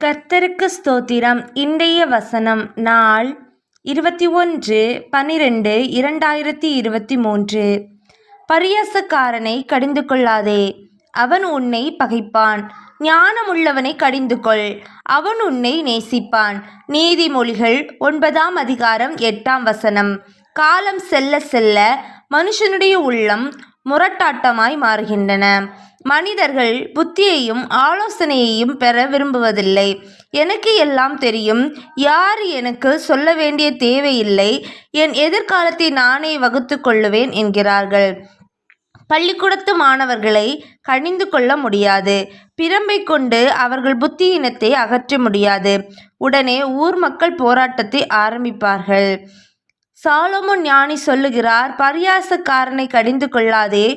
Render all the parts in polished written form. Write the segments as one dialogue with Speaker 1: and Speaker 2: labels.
Speaker 1: கர்த்தருக்கு ஸ்தோத்திரம். இன்றைய வசனம் நாள் 21/12/2023. பரியாசக்காரனை கடிந்து கொள்ளாதே, அவன் உன்னை பகைப்பான். ஞானமுள்ளவனை கடிந்து கொள், அவன் உன்னை நேசிப்பான். நீதிமொழிகள் 9:8. காலம் செல்ல செல்ல மனுஷனுடைய உள்ளம் முரட்டாட்டமாய் மாறுகின்றன. மனிதர்கள் புத்தியையும் ஆலோசனையையும் பெற விரும்புவதில்லை. எனக்கு எல்லாம் தெரியும், யார் எனக்கு சொல்ல வேண்டிய தேவையில்லை, என் எதிர்காலத்தை நானே வகுத்து கொள்ளுவேன் என்கிறார்கள். பள்ளிக்கூடத்து மாணவர்களை கடிந்து கொள்ள முடியாது. பிரம்பை கொண்டு அவர்கள் புத்தியினத்தை அகற்ற முடியாது. உடனே ஊர் மக்கள் போராட்டத்தை ஆரம்பிப்பார்கள். சாலமோன் ஞானி சொல்லுகிறார், பரியாசக்காரனை கடிந்து கொள்ளாதே,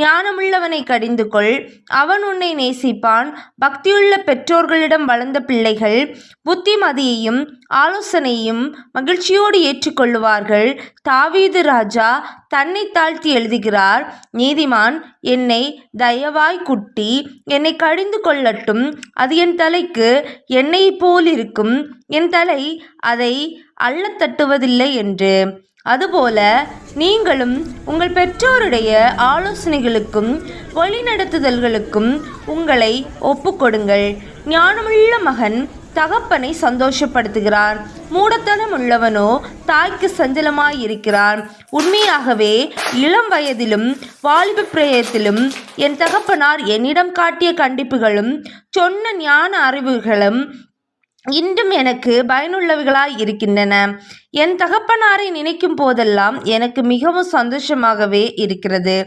Speaker 1: ஞானமுள்ளவனை கடிந்து கொள், அவன் உன்னை நேசிப்பான். பக்தியுள்ள பெற்றோர்களிடம் வளர்ந்த பிள்ளைகள் புத்திமதியையும் ஆலோசனையும் மகிழ்ச்சியோடு ஏற்றுக்கொள்ளுவார்கள். தாவீது ராஜா தன்னை தாழ்த்தி எழுதுகிறார், நீதிமான் என்னை தயவாய் குட்டி என்னை கடிந்து கொள்ளட்டும், அது என் தலைக்கு எண்ணெய் போல் இருக்கும், என் தலை அதை அள்ளத் தட்டுவதில்லை என்று. அதுபோல நீங்களும் உங்கள் பெற்றோருடைய ஆலோசனைகளுக்கும் வழிநடத்துதல்களுக்கும் உங்களை ஒப்புக்கொடுங்கள். ஞானமுள்ள மகன் தகப்பனை சந்தோஷப்படுத்துகிறான், மூடத்தனம் உள்ளவனோ தாய்க்கு சஞ்சலமாயிருக்கிறான். உண்மையாகவே இளம் வயதிலும் வாலிப பிரயத்திலும் என் தகப்பனார் என்னிடம் காட்டிய கண்டிப்புகளும் சொன்ன ஞான அறிவுகளும் இன்றும் எனக்கு பயனுள்ளவைகளாய் இருக்கின்றன. என் தகப்பனாரை நினைக்கும் போதெல்லாம் எனக்கு மிகவும் சந்தோஷமாகவே இருக்கிறது.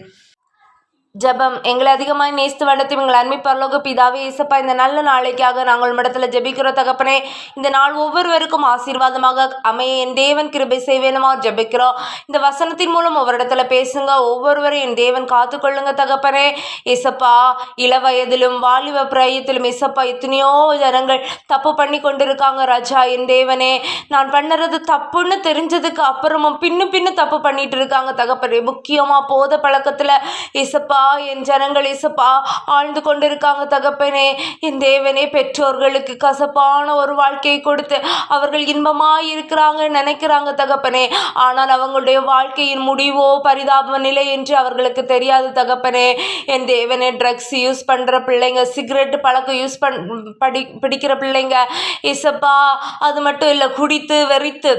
Speaker 2: ஜெபம். எங்களை அதிகமாக நேசித்து வளர்த்து எங்கள் அன்பை பரலோக பிதாவே இயேசப்பா, இந்த நல்ல நாளைக்காக நாங்கள் இடத்துல ஜெபிக்கிறோம் தகப்பனே. இந்த நாள் ஒவ்வொருவருக்கும் ஆசீர்வாதமாக அமைய என் தேவன் கிருபை செய்வேனுமா ஜெபிக்கிறோம். இந்த வசனத்தின் மூலம் ஒவ்வொரு இடத்துல பேசுங்க, ஒவ்வொருவரும் என் தேவன் காத்துக்கொள்ளுங்க தகப்பனே. இயேசப்பா, இள வயதிலும் வாலிப பிராயத்திலும் இயேசப்பா எத்தனையோ ஜனங்கள் தப்பு பண்ணி கொண்டிருக்காங்க ராஜா. என் தேவனே, நான் பண்ணுறது தப்புன்னு தெரிஞ்சதுக்கு அப்புறமும் பின்னு தப்பு பண்ணிட்டு இருக்காங்க தகப்பனே. முக்கியமாக போத பழக்கத்தில் இயேசப்பா என் ஜனங்கள் இயேசப்பா ஆழ்ந்து கொண்டிருக்காங்க தகப்பனே. என் தேவனே, பெற்றோர்களுக்கு கசப்பான ஒரு வாழ்க்கையை கொடுத்து அவர்கள் இன்பமாய் இருக்கிறாங்க நினைக்கிறாங்க தகப்பனே. ஆனால் அவங்களுடைய வாழ்க்கையின் முடிவோ பரிதாப நிலை என்று அவர்களுக்கு தெரியாது தகப்பனே. என் தேவனே, ட்ரக்ஸ் யூஸ் பண்ற பிள்ளைங்க, சிகரெட் பழக்கம் யூஸ் பிடிக்கிற பிள்ளைங்க இயேசப்பா, அது மட்டும் இல்லை, குடித்து வெறித்து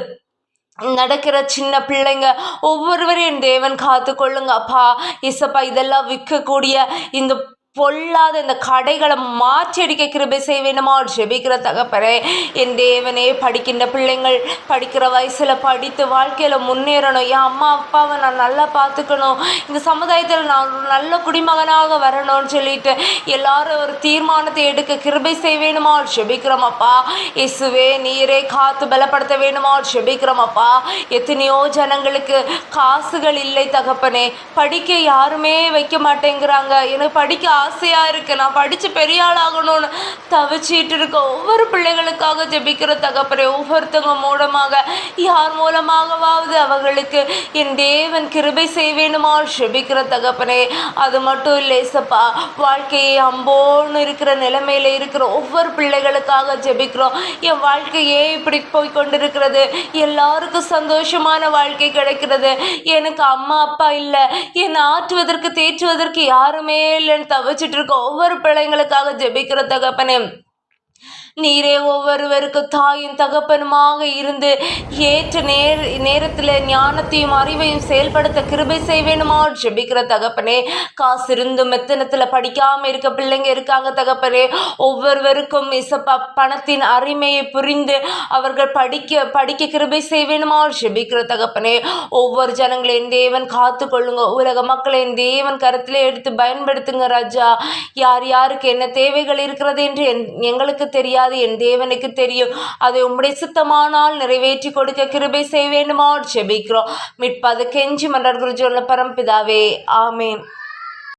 Speaker 2: நடக்கிற சின்ன பிள்ளைங்க ஒவ்வொருவரும் என் தேவன் காத்து கொள்ளுங்க அப்பா. இசப்பா, இதெல்லாம் விற்கக்கூடிய இந்த பொல்லாத இந்த கடைகளை மாற்றி அடிக்க கிருபை செய்வேணுமா ஜெபிக்கிற தகப்பனே. என் தேவனே, படிக்கின்ற பிள்ளைங்கள் படிக்கிற வயசில் படித்து வாழ்க்கையில் முன்னேறணும். என் அம்மா அப்பாவை நான் நல்லா பார்த்துக்கணும், இந்த சமுதாயத்தில் நான் ஒரு நல்ல குடிமகனாக வரணும்னு சொல்லிட்டு எல்லாரும் ஒரு தீர்மானத்தை எடுக்க கிருபை செய்வேணுமா ஜெபிக்கிறோம் அப்பா. இயேசுவே, நீரே காத்து பலப்படுத்த வேணுமா ஜெபிக்கிறோம் அப்பா. எத்தனையோ ஜனங்களுக்கு காசுகள் இல்லை தகப்பனே, படிக்க யாருமே வைக்க மாட்டேங்கிறாங்க. எனக்கு படிக்க ஆசையாக இருக்குது, நான் படித்து பெரிய ஆளாகணும்னு தவிச்சிட்டு இருக்க ஒவ்வொரு பிள்ளைகளுக்காக ஜெபிக்கிற தகப்பனே. ஒவ்வொருத்தவங்க மூலமாக யார் மூலமாகவாவது அவர்களுக்கு என் தேவன் கிருபை செய்வேணுமா ஜெபிக்கிற தகப்பனே. அது மட்டும் இல்லை இயேசப்பா, வாழ்க்கையை அம்போன்னு இருக்கிற நிலைமையில் இருக்கிற ஒவ்வொரு பிள்ளைகளுக்காக ஜெபிக்கிறோம். என் வாழ்க்கையே இப்படி போய் கொண்டிருக்கிறது, எல்லாருக்கும் சந்தோஷமான வாழ்க்கை கிடைக்கிறது, எனக்கு அம்மா அப்பா இல்லை, என்னை ஆற்றுவதற்கு தேற்றுவதற்கு யாருமே இல்லைன்னு வச்சுட்டு இருக்க ஒவ்வொரு பிள்ளைங்களுக்காக ஜெபிக்கிற தகப்பனே. நீரே ஒவ்வொருவருக்கு தாயும் தகப்பனுமாக இருந்து ஏற்ற நேரத்தில் ஞானத்தையும் அறிவையும் செயல்படுத்த கிருபை செய்வேணுமா ஜெபிக்கிற தகப்பனே. காசு இருந்தும் மெத்தனத்தில் படிக்காமல் இருக்க பிள்ளைங்க இருக்காங்க தகப்பனே. ஒவ்வொருவருக்கும் இசப்பா பணத்தின் அருமையை புரிந்து அவர்கள் படிக்க கிருபை செய்வேணுமா ஜெபிக்கிற தகப்பனே. ஒவ்வொரு ஜனங்களை என் தேவன் காத்து கொள்ளுங்க. உலக மக்களை என் தேவன் கருத்திலே எடுத்து பயன்படுத்துங்க ராஜா. யார் யாருக்கு என்ன தேவைகள் இருக்கிறது என்று எங்களுக்கு தெரியாது, என் தேவனுக்கு தெரியும். அதை உம்முடைய சித்தமானால் நிறைவேற்றி கொடுக்க கிருபை செய்ய வேண்டுமா ஜெபிக்கிறோம். மீட்பது கெஞ்சி மன்றாடுகிறோம் பரம்பிதாவே, ஆமேன்.